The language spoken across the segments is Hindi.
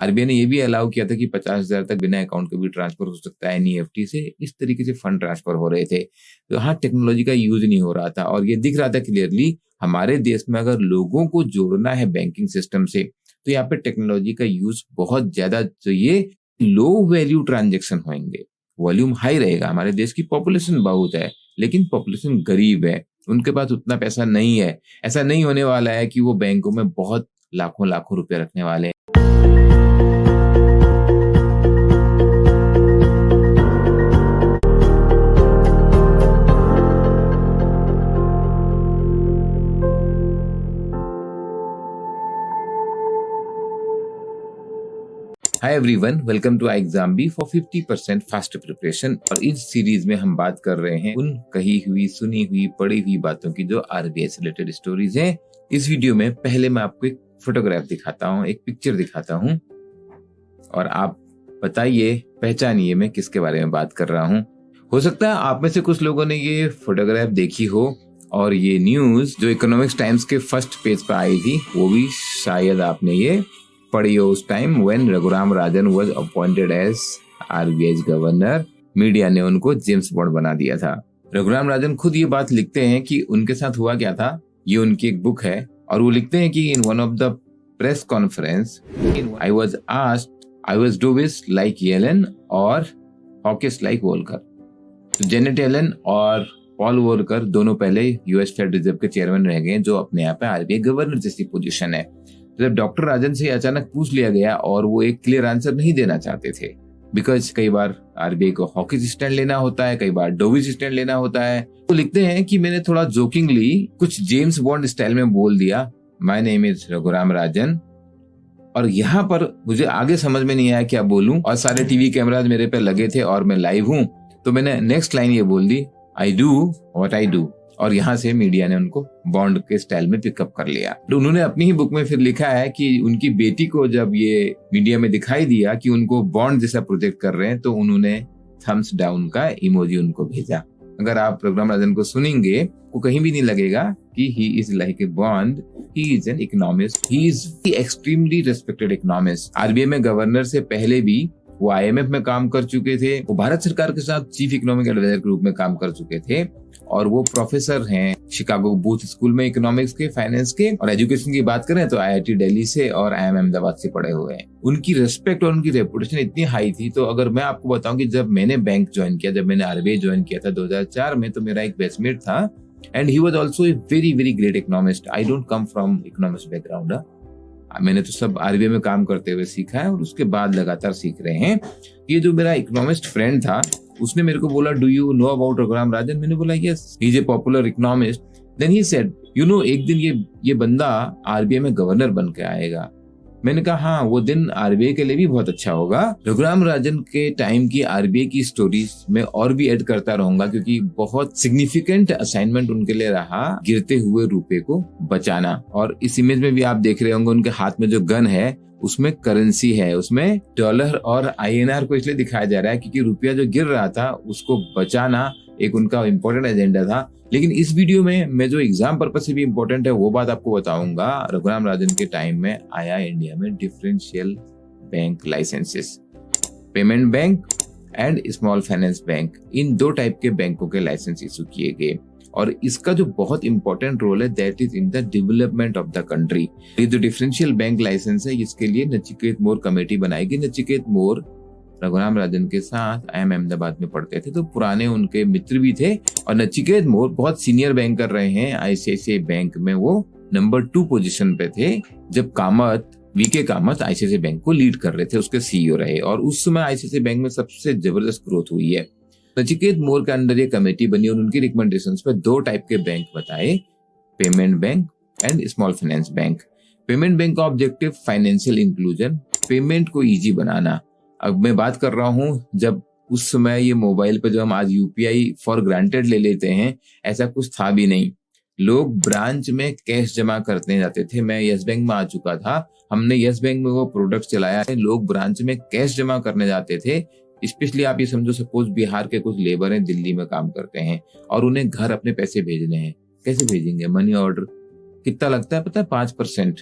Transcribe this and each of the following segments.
आरबीआई ने ये भी अलाउ किया था कि 50,000 तक बिना अकाउंट के भी ट्रांसफर हो सकता है एनईएफटी से। इस तरीके से फंड ट्रांसफर हो रहे थे। तो हाँ, टेक्नोलॉजी का यूज नहीं हो रहा था और ये दिख रहा था क्लियरली हमारे देश में अगर लोगों को जोड़ना है बैंकिंग सिस्टम से तो यहाँ पे टेक्नोलॉजी का यूज बहुत ज्यादा चाहिए। लो वैल्यू ट्रांजेक्शन होंगे, वॉल्यूम हाई रहेगा। हमारे देश की पॉपुलेशन बहुत है लेकिन पॉपुलेशन गरीब है, उनके पास उतना पैसा नहीं है। ऐसा नहीं होने वाला है कि वो बैंकों में बहुत लाखों लाखों रुपए रखने वाले हैं। Hi everyone, welcome to iExamBee for 50% fast preparation. और इस सीरीज में हम बात कर रहे हैं उन कही हुई, सुनी हुई, पढ़ी हुई बातों की जो आरबीआई से रिलेटेड स्टोरीज हैं। इस वीडियो में पहले मैं आपको एक फोटोग्राफ दिखाता हूँ, एक पिक्चर दिखाता हूँ और आप बताइए, पहचानिए मैं किसके बारे में बात कर रहा हूँ। हो सकता है आप में से कुछ लोगों ने ये फोटोग्राफ देखी हो और ये न्यूज जो इकोनॉमिक्स टाइम्स के फर्स्ट पेज पर आई थी वो भी शायद आपने ये पढ़ी हो उस time when Raghuram Rajan was appointed as RBI governor. Media ने उनको जेम्स बॉन्ड बना दिया था। रघुराम राजन खुद ये बात लिखते हैं कि उनके साथ हुआ क्या था। ये उनकी एक बुक है और वो लिखते हैं कि in one of the press conference I was asked I was dovish like Yellen और हॉकिस लाइक वोल्कर। तो जेनेट येलेन और पॉल वोल्कर दोनों पहले यूएस फेड रिजर्व के चेयरमैन रह गए जो अपने यहाँ पे आरबीआई गवर्नर जैसी पोजीशन है। जब डॉक्टर राजन से अचानक पूछ लिया गया और वो एक क्लियर आंसर नहीं देना चाहते थे, बिकॉज कई बार आरबीआई को हॉकिस स्टैंड लेना होता है, कई बार डोविस स्टैंड लेना होता है। तो लिखते हैं कि मैंने थोड़ा जोकिंगली कुछ जेम्स बॉन्ड स्टाइल में बोल दिया, my name is Raghuram Rajan. और यहाँ पर मुझे आगे समझ में नहीं आया क्या बोलूं और सारे टीवी कैमराज मेरे पे लगे थे और मैं लाइव हूं, तो मैंने नेक्स्ट लाइन ये बोल दी, I do what I do. और यहाँ से मीडिया ने उनको बॉन्ड के स्टाइल में पिकअप कर लिया। तो उन्होंने अपनी ही बुक में फिर लिखा है कि उनकी बेटी को जब ये मीडिया में दिखाई दिया कि उनको बॉन्ड जैसा प्रोजेक्ट कर रहे हैं तो उन्होंने थम्स डाउन का इमोजी उनको भेजा। अगर आप रघुराम राजन को सुनेंगे वो कहीं भी नहीं लगेगा कि he is like a bond, he is an economist, he is extremely respected economist. RBI में गवर्नर से पहले भी वो आईएमएफ में काम कर चुके थे, वो भारत सरकार के साथ चीफ इकोनॉमिक एडवाइजर के रूप में काम कर चुके थे और वो प्रोफेसर हैं शिकागो बूथ स्कूल में इकोनॉमिक्स के, फाइनेंस के। और एजुकेशन की बात करें तो आईआईटी दिल्ली से और आईआईएम अहमदाबाद से पढ़े हुए हैं। उनकी रिस्पेक्ट और उनकी रेपुटेशन इतनी हाई थी। तो अगर मैं आपको बताऊं कि जब मैंने बैंक ज्वाइन किया, जब मैंने आरबीआई ज्वाइन किया था 2004 में, तो मेरा एक बैचमेट था and he was also a very very great economist. I don't come from economics background, मैंने तो सब आरबीआई में काम करते हुए सीखा है और उसके बाद लगातार सीख रहे हैं। ये जो मेरा इकोनॉमिस्ट फ्रेंड था उसने मेरे को बोला, do you know about Raghuram Rajan? मैंने बोला yes, he is a popular economist. Then he said, you know, एक दिन ये बंदा आरबीआई में गवर्नर बन के आएगा। मैंने कहा हाँ, वो दिन आरबीआई के लिए भी बहुत अच्छा होगा। रघुराम राजन के टाइम की आरबीआई की स्टोरीज में और भी ऐड करता रहूंगा क्योंकि बहुत सिग्निफिकेंट असाइनमेंट उनके लिए रहा गिरते हुए रुपए को बचाना। और इस इमेज में भी आप देख रहे होंगे उनके हाथ में जो गन है उसमें करेंसी है, उसमें डॉलर और आईएनआर को इसलिए दिखाया जा रहा है क्योंकि रुपया जो गिर रहा था उसको बचाना एक उनका इम्पोर्टेंट एजेंडा था। लेकिन इस वीडियो में मैं जो एग्जाम पर्पस से भी इम्पोर्टेंट है वो बात आपको बताऊंगा। रघुराम राजन के टाइम में आया इंडिया में differential bank licenses, payment bank and small finance bank, इन दो टाइप के बैंकों के लाइसेंस इशू किए गए। और इसका जो बहुत इंपॉर्टेंट रोल है that is in the development of the country. ये जो डिफरेंशियल बैंक लाइसेंस है इसके लिए नचिकेत मोर कमेटी बनाई गई। नचिकेत मोर रघुराम राजन के साथ आईआईएम अहमदाबाद में पढ़ते थे तो पुराने उनके मित्र भी थे। और नचिकेत मोर बहुत सीनियर बैंकर रहे हैं आईसीआईसीआई बैंक में, वो नंबर 2 पोजीशन पे थे जब वीके कामत आईसीआईसीआई बैंक को लीड कर रहे थे, उसके सीईओ रहे। और उस समय आईसीआईसीआई बैंक में सबसे जबरदस्त ग्रोथ हुई है। नचिकेत मोर के अंडर ये कमेटी बनी और उनकी रिकमेंडेशंस पे 2 टाइप के बैंक बताए, payment bank and small finance bank. Payment bank का ऑब्जेक्टिव फाइनेंशियल इंक्लूजन, पेमेंट को इजी बनाना। अब मैं बात कर रहा हूँ जब उस समय ये मोबाइल पे जो हम आज यूपीआई फॉर ग्रांटेड ले लेते हैं, ऐसा कुछ था भी नहीं। लोग ब्रांच में कैश जमा करते जाते थे। मैं यस बैंक में आ चुका था, हमने यस बैंक में वो प्रोडक्ट चलाया है। लोग ब्रांच में कैश जमा करने जाते थे। स्पेशली आप ये समझो, सपोज बिहार के कुछ लेबर हैं, दिल्ली में काम करते हैं और उन्हें घर अपने पैसे भेजने हैं। कैसे भेजेंगे? मनी ऑर्डर कितना लगता है पता है? 5%।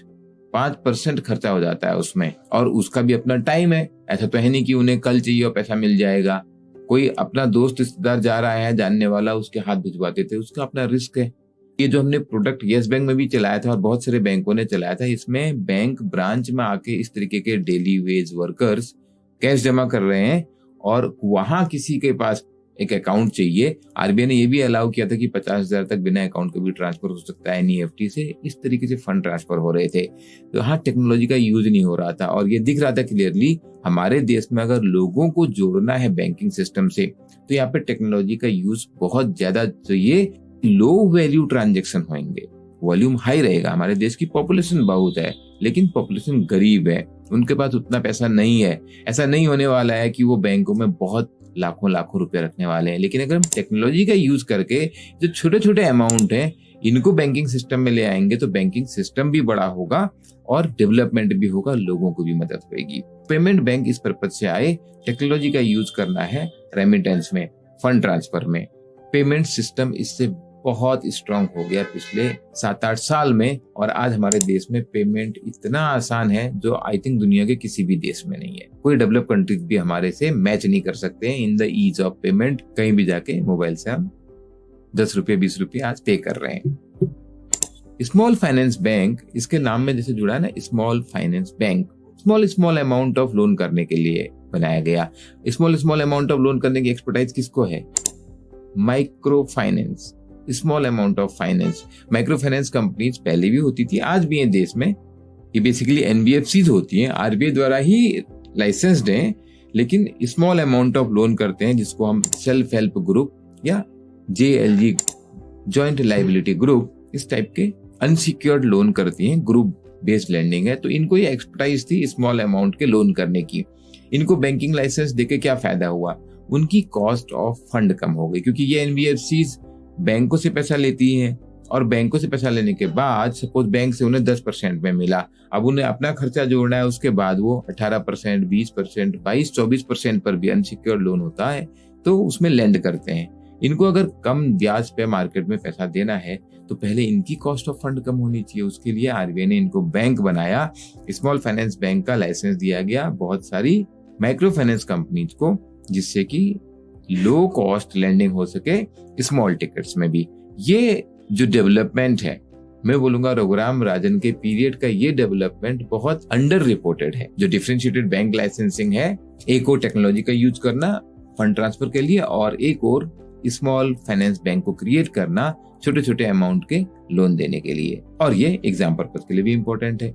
5% खर्चा हो जाता है उसमें, और उसका भी अपना टाइम है। ऐसा तो है नहीं कि उन्हें कल चाहिए और पैसा मिल जाएगा। कोई अपना दोस्त रिश्तेदार जा रहा है जानने वाला, उसके हाथ भिजवाते थे, उसका अपना रिस्क है। ये जो हमने प्रोडक्ट यस बैंक में भी चलाया था और बहुत सारे बैंकों ने चलाया था, इसमें बैंक ब्रांच में आके इस तरीके के डेली वेज वर्कर्स कैश जमा कर रहे हैं और वहां किसी के पास एक अकाउंट चाहिए। आरबीआई ने ये भी अलाउ किया था कि 50,000 तक बिना अकाउंट के भी ट्रांसफर हो सकता है एनईएफटी से। इस तरीके से फंड ट्रांसफर हो रहे थे। तो हाँ, टेक्नोलॉजी का यूज नहीं हो रहा था और ये दिख रहा था क्लियरली। हमारे देश में अगर लोगों को जोड़ना है बैंकिंग सिस्टम से, तो यहाँ पे टेक्नोलॉजी का यूज बहुत ज्यादा चाहिए। लो वैल्यू ट्रांजेक्शन होंगे, वॉल्यूम हाई रहेगा। हमारे देश की पॉपुलेशन बहुत है, लेकिन पॉपुलेशन गरीब है, उनके पास उतना पैसा नहीं है। ऐसा नहीं होने वाला है कि वो बैंकों में बहुत लाखों लाखों रुपए रखने वाले हैं। लेकिन अगर हम टेक्नोलॉजी का यूज करके जो छोटे छोटे अमाउंट हैं इनको बैंकिंग सिस्टम में ले आएंगे, तो बैंकिंग सिस्टम भी बड़ा होगा और डेवलपमेंट भी होगा, लोगों को भी मदद होगी। पेमेंट बैंक इस पर्पज से आए, टेक्नोलॉजी का यूज करना है रेमिटेंस में, फंड ट्रांसफर में। पेमेंट सिस्टम इससे बहुत स्ट्रांग हो गया पिछले 7-8 साल में, और आज हमारे देश में पेमेंट इतना आसान है जो आई थिंक दुनिया के किसी भी देश में नहीं है। कोई डेवलप कंट्रीज भी हमारे से मैच नहीं कर सकते हैं in the ease of payment. कहीं भी जाके मोबाइल से हम 10 रुपये 20 रुपये आज पे कर रहे हैं। स्मॉल फाइनेंस बैंक, इसके नाम में जैसे जुड़ा है ना, small finance bank, small amount of loan करने के लिए बनाया गया। स्मॉल अमाउंट ऑफ लोन करने की एक्सपर्टाइज किसको है? Micro finance, small amount of finance. Micro finance companies पहले भी होती थी, आज भी है देश में। ये बेसिकली एनबीएफसीज होती हैं, आरबीआई द्वारा ही लाइसेंस्ड हैं, लेकिन स्मॉल अमाउंट ऑफ लोन करते हैं, जिसको हम सेल्फ हेल्प ग्रुप या जेएलजी, जॉइंट लायबिलिटी ग्रुप, इस टाइप के अनसिक्योर्ड लोन करती हैं। ग्रुप बेस्ड लैंडिंग है, तो इनको ये एक्सपर्टाइज थी स्मॉल अमाउंट के लोन करने की। इनको बैंकिंग लाइसेंस देके क्या फायदा हुआ? उनकी कॉस्ट ऑफ फंड कम हो गई, क्योंकि ये एनबीएफसीज बैंकों से पैसा लेती हैं, और बैंकों से पैसा लेने के बाद सपोज बैंक से उन्हें 10% में मिला, अब उन्हें अपना खर्चा जोड़ना है, उसके बाद वो 18%, 20%, 22-24% पर भी अनसिक्योर्ड लोन होता है, तो उसमें लेंड करते हैं। इनको अगर कम ब्याज पे मार्केट में पैसा देना है, तो पहले इनकी कॉस्ट ऑफ फंड कम होनी चाहिए। उसके लिए आरबीआई ने इनको बैंक बनाया, स्मॉल फाइनेंस बैंक का लाइसेंस दिया गया बहुत सारी माइक्रो फाइनेंस कंपनीज को, जिससे कि लो कॉस्ट लैंडिंग हो सके स्मॉल टिकट्स में भी। ये जो डेवलपमेंट है, मैं बोलूंगा रघुराम राजन के पीरियड का, ये डेवलपमेंट बहुत अंडर रिपोर्टेड है। जो डिफरेंशिएटेड बैंक लाइसेंसिंग है, एक और टेक्नोलॉजी का यूज करना फंड ट्रांसफर के लिए, और एक और स्मॉल फाइनेंस बैंक को क्रिएट करना छोटे छोटे अमाउंट के लोन देने के लिए, और ये एग्जाम पर्पज के लिए भी इंपॉर्टेंट है।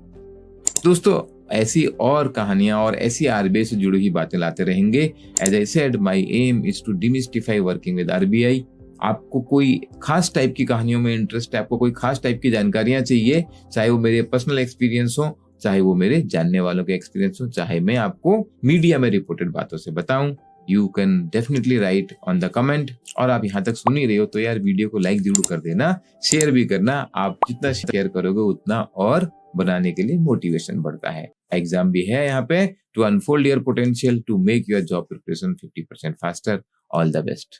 दोस्तों, ऐसी और कहानियां और ऐसी आरबीआई से जुड़ी हुई बातें लाते रहेंगे। As I said, my aim is to demystify working with RBI. आपको कोई खास टाइप की कहानियों में इंटरेस्ट है, आपको कोई खास टाइप की जानकारियां चाहिए, चाहे वो मेरे पर्सनल एक्सपीरियंस हो, चाहे वो मेरे जानने वालों के एक्सपीरियंस हो, चाहे मैं आपको मीडिया में रिपोर्टेड बातों से बताऊं, you can definitely right on the comment. और आप यहाँ तक सुन ही रहे हो तो यार वीडियो को लाइक जरूर कर देना, शेयर भी करना। आप जितना शेयर करोगे उतना और बनाने के लिए मोटिवेशन बढ़ता है। एग्जाम भी है यहाँ पे, to unfold your potential, to make your job preparation 50% faster. All the best.